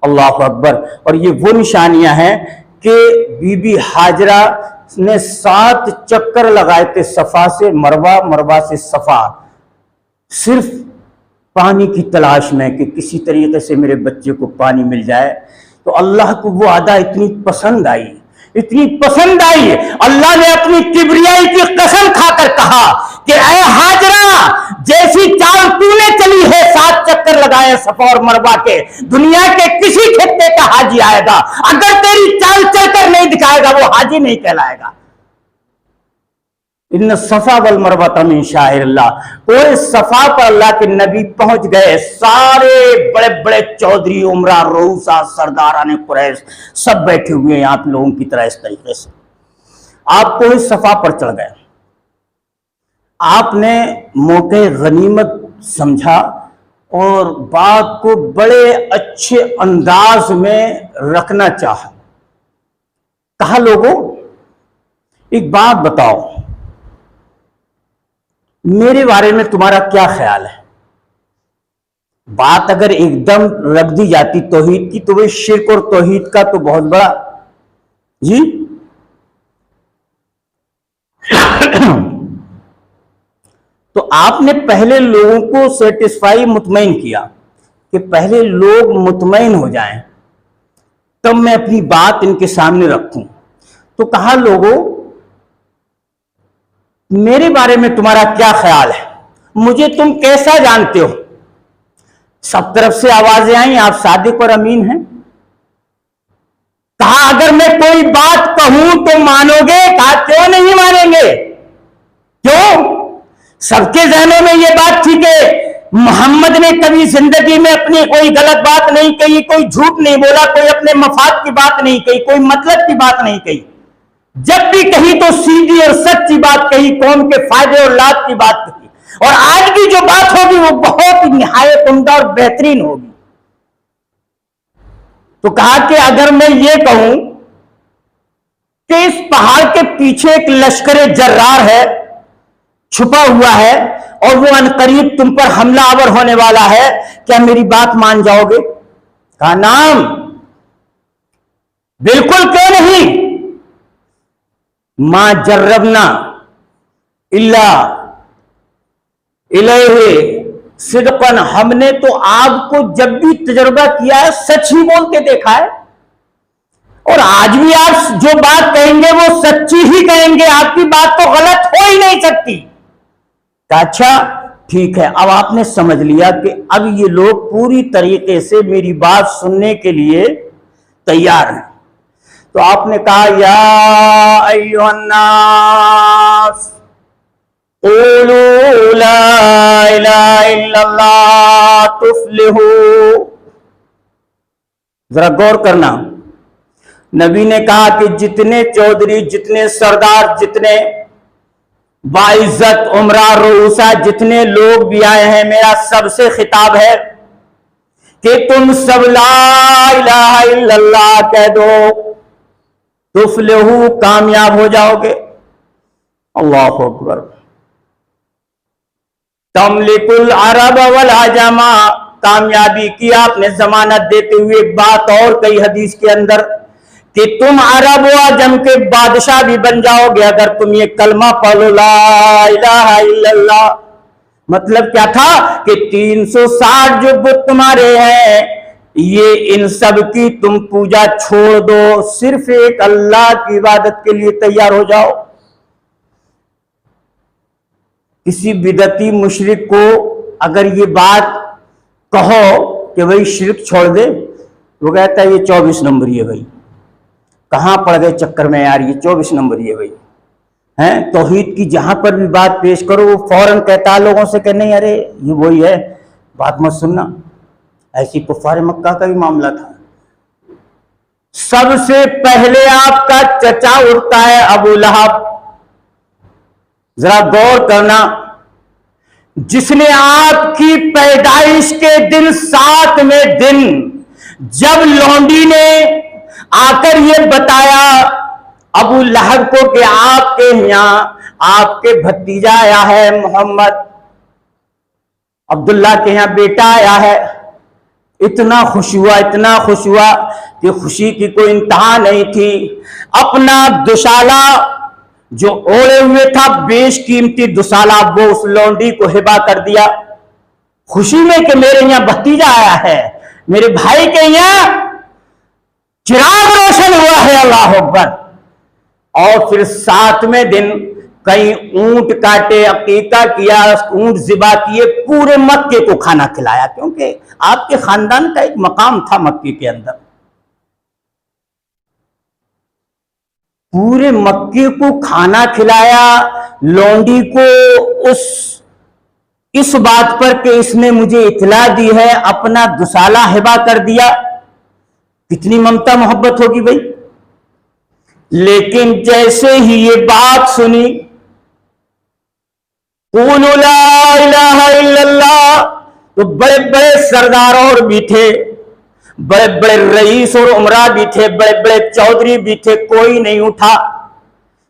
अल्लाह अकबर। और ये वो निशानियां हैं कि बीबी हाजरा ने 7 चक्कर लगाए थे सफा से मरवा, मरवा से सफा, सिर्फ पानी की तलाश में कि किसी तरीके से मेरे बच्चे को पानी मिल जाए। तो अल्लाह को वो अदा इतनी पसंद आई, इतनी पसंद आई, अल्लाह ने अपनी किबरियाई की कसम खाकर कहा कि ऐ हाजरा, जैसी चाल तूने चली है 7 चक्कर लगाए सफा और मरवा के, दुनिया के किसी खित्ते का हाजी आएगा, अगर तेरी चाल चलकर नहीं दिखाएगा वो हाजी नहीं कहलाएगा। इन सफा वल मरवा मिन शाइरिल्लाह। कोई सफा पर अल्लाह के नबी पहुंच गए, सारे बड़े बड़े चौधरी, उमरा, रऊसा, सरदाराने कुरैश सब बैठे हुए हैं आप लोगों की तरह इस तरीके से। आप कोई सफा पर चढ़ गए, आपने मौके गनीमत समझा और बात को बड़े अच्छे अंदाज में रखना चाहा। कहा लोगों एक बात बताओ, मेरे बारे में तुम्हारा क्या ख्याल है? बात अगर एकदम रख दी जाती तौहीद की तो वही शिर्क और तौहीद का तो बहुत बड़ा जी तो आपने पहले लोगों को सेटिस्फाई, मुतमईन किया कि पहले लोग मुतमईन हो जाएं तब मैं अपनी बात इनके सामने रखूं। तो कहा लोगों मेरे बारे में तुम्हारा क्या ख्याल है, मुझे तुम कैसा जानते हो? सब तरफ से आवाजें आई आप सादिक और अमीन हैं। कहा अगर मैं कोई बात कहूं तो मानोगे? कहा क्यों नहीं मानेंगे, क्यों? सबके जहनों में यह बात थी कि मोहम्मद ने कभी जिंदगी में अपनी कोई गलत बात नहीं कही, कोई झूठ नहीं बोला, कोई अपने मफाद की बात नहीं कही, कोई मतलब की बात नहीं कही। जब भी कही तो सीधी और सच्ची बात कही, कौम के फायदे और लाभ की बात कही। और आज की जो बात होगी वो बहुत ही निहायत उम्दा और बेहतरीन होगी। तो कहा कि अगर मैं ये कहूं कि इस पहाड़ के पीछे एक लश्कर जर्रार है, छुपा हुआ है और वो अनकरीब तुम पर हमला आवर होने वाला है, क्या मेरी बात मान जाओगे? कहा नाम, बिल्कुल, क्यों नहीं। मां जर्रबना इल्ला इलैहि सिद्कन, हमने तो आपको जब भी तजुर्बा किया है सच ही बोल के देखा है और आज भी आप जो बात कहेंगे वो सच्ची ही कहेंगे, आपकी बात तो गलत हो ही नहीं सकती। अच्छा ठीक है, अब आपने समझ लिया कि अब ये लोग पूरी तरीके से मेरी बात सुनने के लिए तैयार हैं। तो आपने कहा या अय्युहन्नास क़ूलू ला इलाहा इल्लल्लाह तुफ्लिहू। जरा गौर करना, नबी ने कहा कि जितने चौधरी, जितने सरदार, जितने बाइज्जत उमरा, रूसा, जितने लोग भी आए हैं, मेरा सबसे खिताब है कि तुम सब ला इलाहा इल्लल्लाह कह दो, तुफ्लिहू, कामयाब हो जाओगे। अल्लाह अकबर। तमलिकुल अरब वल अजमा, कामयाबी की आपने जमानत देते हुए एक बात और कई हदीस के अंदर कि तुम अरब व अजम के बादशाह भी बन जाओगे अगर तुम ये कलमा पढ़ो ला इलाहा इल्लल्लाह। मतलब क्या था कि 360 जो बुत तुम्हारे हैं ये इन सब की तुम पूजा छोड़ दो, सिर्फ एक अल्लाह की इबादत के लिए तैयार हो जाओ। किसी बिदती मुशरिक को अगर ये बात कहो कि भाई शिरक छोड़ दे, वो कहता है ये 24 नंबर है भाई, कहां पड़ गए चक्कर में यार, ये 24 नंबर है भाई। हैं तौहीद की जहां पर भी बात पेश करो वो फौरन कहता है लोगों से कि नहीं अरे ये वही है, बात मत सुनना। ऐसी कुफार मक्का का भी मामला था। सबसे पहले आपका चचा उठता है अबू लहब। जरा गौर करना, जिसने आपकी पैदाइश के दिन 7वें दिन जब लौंडी ने आकर ये बताया अबू लहब को कि आपके यहां आपके भतीजा आया है मोहम्मद, अब्दुल्ला के यहां बेटा आया है, इतना खुश हुआ, इतना खुश हुआ कि खुशी की कोई इंतहा नहीं थी। अपना दुशाला जो ओढ़े हुए था, बेशकीमती दुशाला, वो उस लौंडी को हिबा कर दिया, खुशी में कि मेरे यहां भतीजा आया है, मेरे भाई के यहां चिराग रोशन हुआ है, अल्लाह अकबर। और फिर 7वें दिन कई ऊंट काटे, अकीका किया, ऊंट ज़िबा किए, पूरे मक्के को खाना खिलाया, क्योंकि आपके खानदान का एक मकाम था मक्के के अंदर। पूरे मक्के को खाना खिलाया, लौंडी को इस बात पर कि इसने मुझे इत्तला दी है, अपना दुशाला हिबा कर दिया। कितनी ममता मोहब्बत होगी भाई। लेकिन जैसे ही ये बात सुनी, क़ुलू ला इलाहा इल्लल्लाह, तो बड़े बड़े सरदार और भी थे, बड़े बड़े रईस और उमरा भी थे, बड़े बड़े चौधरी भी थे, कोई नहीं उठा।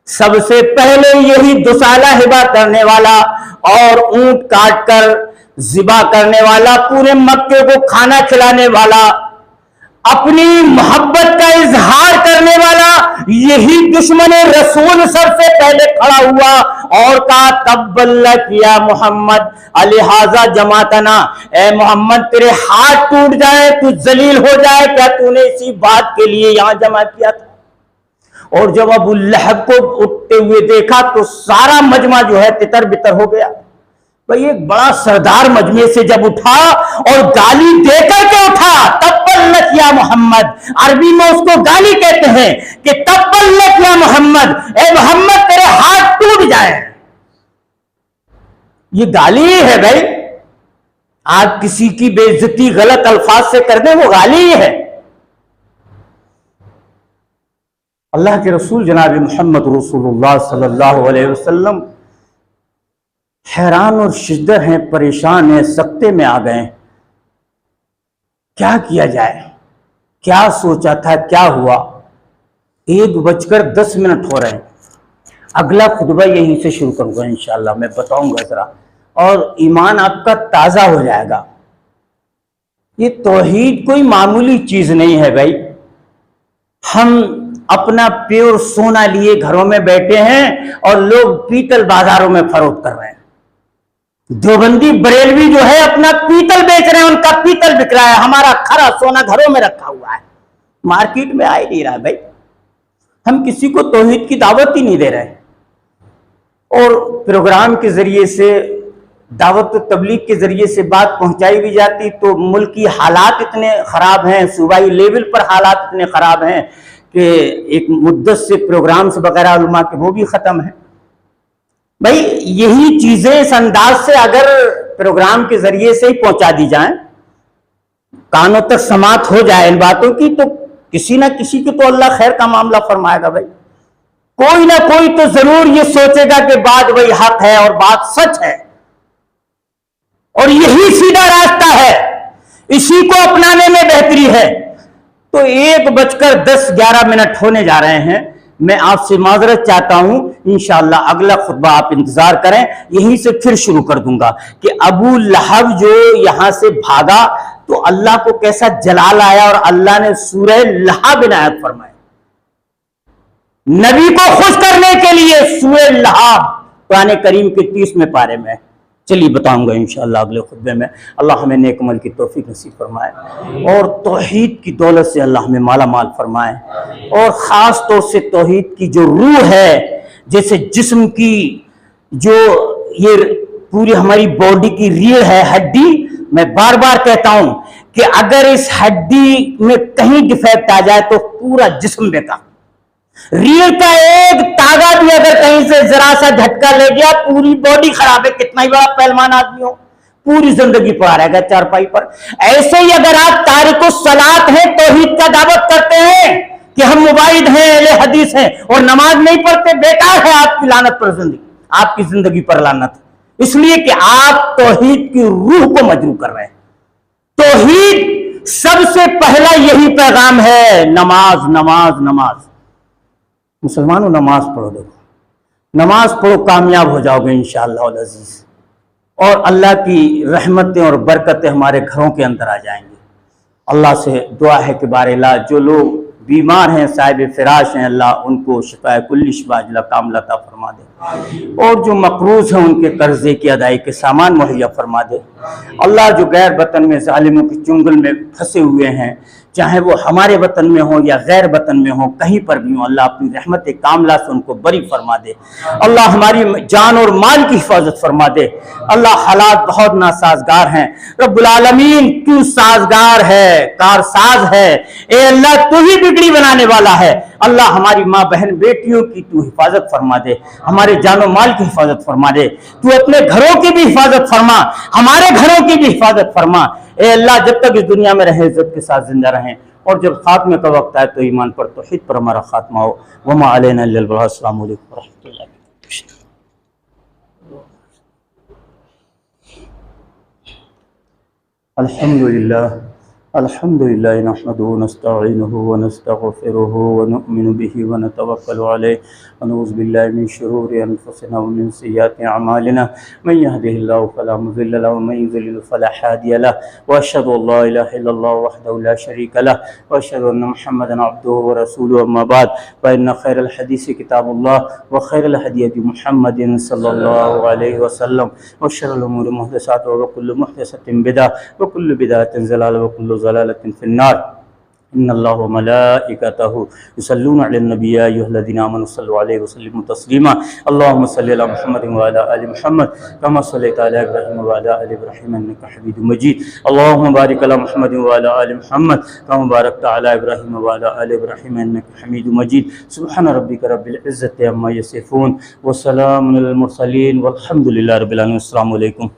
सबसे पहले यही दुशाला हिबा करने वाला और ऊंट काट कर ज़िबा करने वाला, पूरे मक्के को खाना खिलाने वाला, अपनी मोहब्बत का इजहार करने वाला, यही दुश्मन रसूल सबसे पहले खड़ा हुआ और कहा तब्बल्लक या मोहम्मद अलिहाजा जमातना, ए मोहम्मद तेरे हाथ टूट जाए, तू जलील हो जाए, क्या तूने इसी बात के लिए यहां जमा किया था। और जब अबू लहब को उठते हुए देखा तो सारा मजमा जो है तितर बितर हो गया। भाई एक बड़ा सरदार मजमे से जब उठा और गाली देकर के उठा, तब्बल्लक या मोहम्मद, अरबी में उसको गाली कहते हैं कि तब्बल्लक या मोहम्मद, ए मोहम्मद तेरे हाथ टूट जाए। ये गाली ही है भाई। आप किसी की बेइज्जती गलत अल्फाज से कर दें, वो गाली ही है। अल्लाह के रसूल जनाब मोहम्मद रसूलुल्लाह सल्लल्लाहु अलैहि वसल्लम हैरान और शिद्दत हैं, परेशान हैं, सख्ते में आ गए। क्या किया जाए, क्या सोचा था, क्या हुआ। 1:10 हो रहे हैं। अगला खुतबा यहीं से शुरू करूंगा इंशाअल्लाह, मैं बताऊंगा जरा, और ईमान आपका ताजा हो जाएगा। ये तौहीद कोई मामूली चीज नहीं है भाई। हम अपना प्योर सोना लिए घरों में बैठे हैं और लोग पीतल बाजारों में फरोख्त कर रहे हैं। देवबंदी बरेलवी जो है अपना पीतल बेच रहे हैं, उनका पीतल बिक रहा है, हमारा खरा सोना घरों में रखा हुआ है, मार्केट में आ ही नहीं रहा भाई। हम किसी को तौहीद की दावत ही नहीं दे रहे। और प्रोग्राम के जरिए से, दावत तबलीग के जरिए से बात पहुंचाई भी जाती तो मुल्क की हालात इतने खराब हैं, सूबाई लेवल पर हालात इतने खराब हैं कि एक मुद्दत से प्रोग्राम्स वगैरह उलमा के वो भी खत्म है। भाई यही चीजें इस अंदाज से अगर प्रोग्राम के जरिए से ही पहुंचा दी जाएं, कानों तक समात हो जाए इन बातों की, तो किसी ना किसी को तो अल्लाह खैर का मामला फरमाएगा भाई। कोई ना कोई तो जरूर ये सोचेगा कि बात वही हक है और बात सच है और यही सीधा रास्ता है, इसी को अपनाने में बेहतरी है। तो 1:10-11 होने जा रहे हैं। मैं आपसे माजरत चाहता हूं, इंशाअल्लाह अगला खुतबा आप इंतजार करें, यहीं से फिर शुरू कर दूंगा कि अबू लहब जो यहां से भागा तो अल्लाह को कैसा जलाल आया और अल्लाह ने सूरह लहब इनायत फरमाई। नबी को खुश करने के लिए सूरह लहब कुरान करीम के 30वें पारे में। चलिए बताऊंगा इंशाअल्लाह अगले खुतबे में। अल्लाह हमें नेक अमल की तौफीक नसीब फरमाए और तौहीद की दौलत से अल्लाह हमें माला माल फरमाए। और ख़ास तौर से तौहीद की जो रूह है, जैसे जिस्म की जो ये पूरी हमारी बॉडी की रीढ़ है, हड्डी, मैं बार बार कहता हूं कि अगर इस हड्डी में कहीं डिफेक्ट आ जाए तो पूरा जिस्म बेकार। रीढ़ का एक तागा भी अगर कहीं से जरा सा झटका ले गया, पूरी बॉडी खराब है, कितना ही बड़ा पहलवान आदमी हो, पूरी जिंदगी पड़ा रहेगा चारपाई पर। ऐसे ही अगर आप तारिक सलात हैं, तौहीद का दावत करते हैं कि हम मुबाइद हैं, अहले हदीस हैं, और नमाज नहीं पढ़ते, बेकार है आपकी लानत पर जिंदगी, आपकी जिंदगी पर लानत, इसलिए कि आप तौहीद की रूह को मजरूह कर रहे हैं। तौहीद सबसे पहला यही पैगाम है, नमाज नमाज नमाज। मुसलमानों नमाज पढ़ो, देखो नमाज पढ़ो, कामयाब हो जाओगे इंशाअल्लाह अज़ीज़, और अल्लाह की रहमतें और बरकतें हमारे घरों के अंदर आ जाएंगी। अल्लाह से दुआ है कि बारेला जो लोग बीमार हैं, साहिब फिराश हैं, अल्लाह उनको शिफा कुल्ली शिफा अजला कामला अता फरमा दे, और जो मकरूज हैं उनके कर्जे की अदाई के सामान मुहैया फरमा दे। अल्लाह जो गैर वतन में जालिमों के चुंगल में फंसे हुए हैं, चाहे वो हमारे वतन में हो या गैर वतन में हो, कहीं पर भी हो, अल्लाह अपनी रहमत कामला से उनको बरी फरमा दे। अल्लाह हमारी जान और माल की हिफाजत फरमा दे। अल्लाह हालात बहुत नासाजगार हैं, रब्बुल आलमीन तू साजगार है, कारसाज है, ए अल्लाह तू ही बिगड़ी बनाने वाला है। अल्लाह हमारी माँ बहन बेटियों की तू हिफाजत फरमा दे, हमारे जानो माल की हिफाजत फरमा दे, तू अपने घरों की भी हिफाजत फरमा, हमारे घरों की भी हिफाजत फरमा। ए अल्लाह जब तक इस दुनिया में रहे इज्जत के साथ जिंदा रहें, और जब खात्मे का वक्त आए तो ईमान पर तौहीद पर हमारा खात्मा हो। वमा अलैना इल्लल बलाग। अस्सलामु अलैकुम वरहमतुल्लाहि वबरकातुहू। अल्हम्दुलिल्लाह नहमदुहु व नस्तईनुहु व नस्तगफिरुहु व नु'मिनु बिही व नतवक्कलु अलैहि व नऊज़ु बिल्लाहि मिन शुरूरि अनफुसिना व मिन सय्यिआति अमालिना मन यहदिहिल्लाहु फला मुज़िल्ल लहु व मन युज़लिल फला हादिय लहु व अशहदु अल्ला इलाहा इल्लल्लाह वहदहु ला शरीका लहु व अशहदु अन्न मुहम्मदन अब्दुहु व रसूलुहु अम्मा बाद फ इन्न खैरल हदीस किताबुल्लाह व खैरल हदी हदी मुहम्मदिन सल्लल्लाहु अलैहि वसल्लम व शर्रिल उमूरि मुहदसातुहा व कुल्लु मुहदसतिन बिदअह व कुल्लु बिदअतिन ज़लालह व कुल्लु ज़लालतिन फिन्नार। इन्नल्लाह व मलाइकतहु युसल्लूना अलन नबी या अय्युहल्लज़ीना आमनु सल्लु अलैहि व सल्लिमु तस्लीमा। अल्लाहुम्मा सल्लि अला मुहम्मद व अला आलि मुहम्मद कमा सल्लैता अला इब्राहीम व अला आलि इब्राहीम इन्नका हमीदुम मजीद। अल्लाहुम्मा बारिक अला मुहम्मद व अला आलि मुहम्मद कमा बारकता अला इब्राहीम व अला आलि इब्राहीम इन्नका हमीदुम मजीद। सुब्हान रब्बिका रब्बिल इज़्ज़ति अम्मा यसिफून व सलामुन अलल मुरसलीन वल्हम्दुलिल्लाहि रब्बिल आलमीन। अस्सलामु अलैकुम।